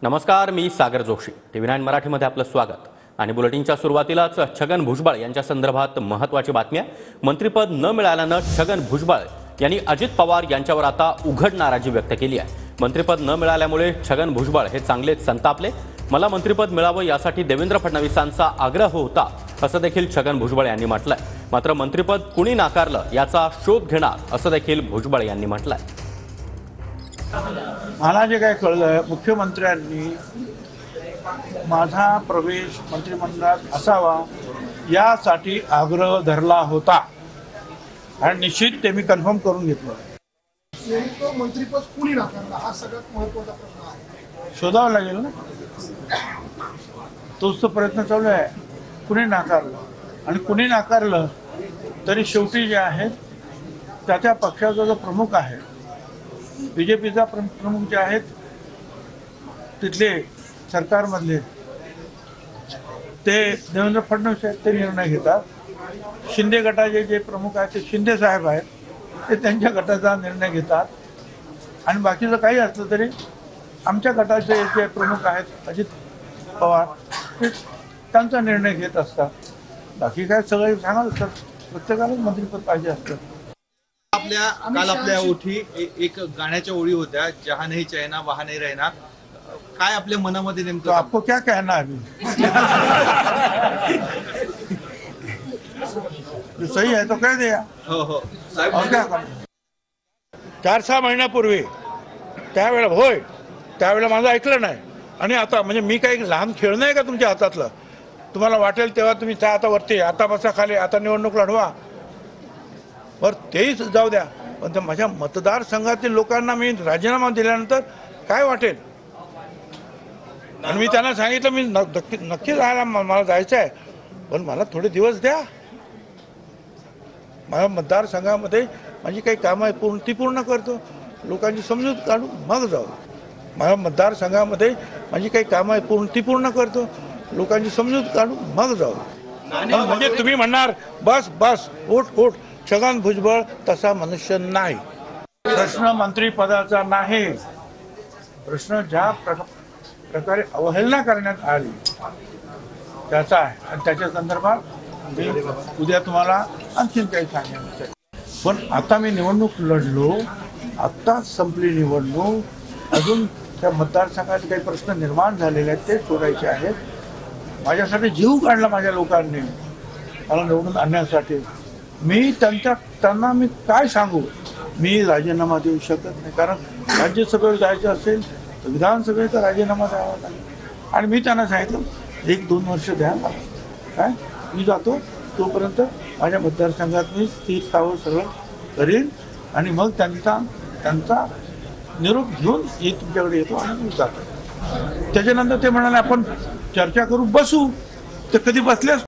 नमस्कार, मी सागर जोशी. TV9 मराठीमध्ये आपलं स्वागत. आणि बुलेटिनच्या सुरुवातीलाच छगन भुजबळ यांच्या संदर्भात महत्त्वाची बातमी आहे. मंत्रिपद न मिळाल्यानं छगन भुजबळ यांनी अजित पवार यांच्यावर आता उघड नाराजी व्यक्त केली आहे. मंत्रिपद न मिळाल्यामुळे छगन भुजबळ हे चांगलेच संतापले. मला मंत्रिपद मिळावं यासाठी देवेंद्र फडणवीसांचा आग्रह होता असं देखील छगन भुजबळ यांनी म्हटलंय. मात्र मंत्रिपद कुणी नाकारलं याचा शोध घेणार असं देखील भुजबळ यांनी म्हटलंय. मला जे काय कळलं, मुख्यमंत्र्यांनी माझा प्रवेश मंत्रिमंडळात असावा यासाठी आग्रह धरला होता आणि निश्चित ते मी कन्फर्म करून घेतलं. मंत्रिपद कुणी नाकारला हा सगळ्यात महत्त्वाचा प्रश्न आहे. शोधावं लागेल ना, तोच तो प्रयत्न चालू आहे. कुणी नाकारलं आणि कुणी नाकारलं तरी शेवटी जे आहेत त्याच्या पक्षाचा जो प्रमुख आहे, बीजेपीचा प्रमुख जे आहेत तिथले सरकारमधले ते देवेंद्र फडणवीस आहेत, ते निर्णय घेतात. शिंदे गटाचे जे प्रमुख आहेत ते शिंदे साहेब आहेत, ते त्यांच्या गटाचा निर्णय घेतात. आणि बाकीचं काही असलं तरी आमच्या गटाचे जे प्रमुख आहेत अजित पवार ते त्यांचा निर्णय घेत असतात. बाकी काय सगळे सांगाल तर प्रत्येकालाच मंत्रिपद पाहिजे असतं. काल आपल्या ओठी एक गाण्याच्या ओळी होत्या, जहां नहीं चाहना वहां नहीं रहना. काय आपल्या मनामध्ये नेमकं? तो आपको क्या कहना है अभी? जो सही है तो कह दिया. हो साहेब, और क्या करणार? 4-6 महिन्यापूर्वी त्यावेळेला होय, त्यावेळेला माझं ऐकलं नाही. आणि आता म्हणजे मी काही लहान खेळ नाही का तुमच्या हातातलं? तुम्हाला वाटेल तेव्हा तुम्ही आता वरती, आता बसा खाली, आता निवडणूक लढवा. बरं तेही जाऊ द्या, पण माझ्या मतदारसंघातील लोकांना मी राजीनामा दिल्यानंतर काय वाटेल? आणि मी त्यांना सांगितलं मी नक्की जायला मला जायचं आहे, पण मला थोडे दिवस द्या. माझ्या मतदारसंघामध्ये माझी काही कामं आहे ती पूर्ण करतो, लोकांची समजूत काढू मग जाऊ. माझ्या मतदारसंघामध्ये माझी काही कामं आहे ती पूर्ण करतो, लोकांची समजूत काढू मग जाऊ. म्हणजे तुम्ही म्हणणार बस बस उठ, छगन भुजबळ तसा मनुष्य नाही. प्रश्न मंत्रिपदाचा नाही, प्रश्न ज्या प्रकारे अवहेलना करण्यात आली त्याचा आहे. आणि त्याच्या संदर्भात मी उद्या तुम्हाला आणखीन काही सांगेन. पण आता मी निवडणूक लढलो, आत्ताच संपली निवडणूक, अजून त्या मतदारसंघाचे काही प्रश्न निर्माण झालेले आहेत ते सोडायचे आहेत. माझ्यासाठी जीव काढला माझ्या लोकांनी मला निवडून आणण्यासाठी. मी त्यांना मी काय सांगू? मी राजीनामा देऊ शकत नाही, कारण राज्यसभेवर जायचं असेल तर विधानसभेचा राजीनामा द्यावा लागेल. आणि मी त्यांना सांगितलं 1-2 वर्ष द्या, काय मी जातो तोपर्यंत माझ्या मतदारसंघात मी स्थिर स्थावर सगळं करीन आणि मग त्यांचा निरोप घेऊन तुमच्याकडे येतो आणि मी जातो. त्याच्यानंतर ते म्हणाले आपण चर्चा करू बसू. तर कधी बसल्यास